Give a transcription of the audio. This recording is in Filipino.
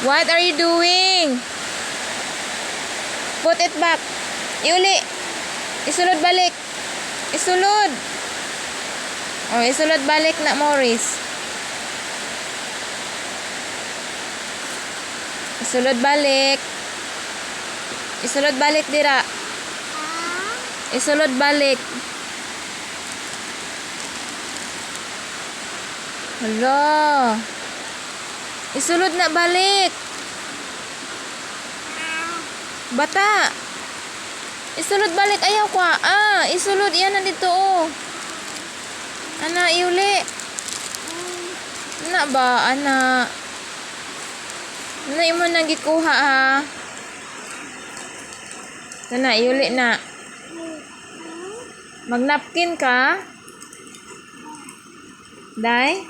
What are you doing? Put it back. Iuli. Isulod balik. Isulod. Oh, isulod balik na, Morris. Isulod balik. Isulod balik dira. Isulod balik. Hala. Isulod na balik. Bata. Isulod balik. Ayaw ko. Isulod. Yan nandito. Oh. Ana, iuli. Ana ba? Ana. Ana, imo nang gikuha ha. Ana, iuli na. Magnapkin ka? Day?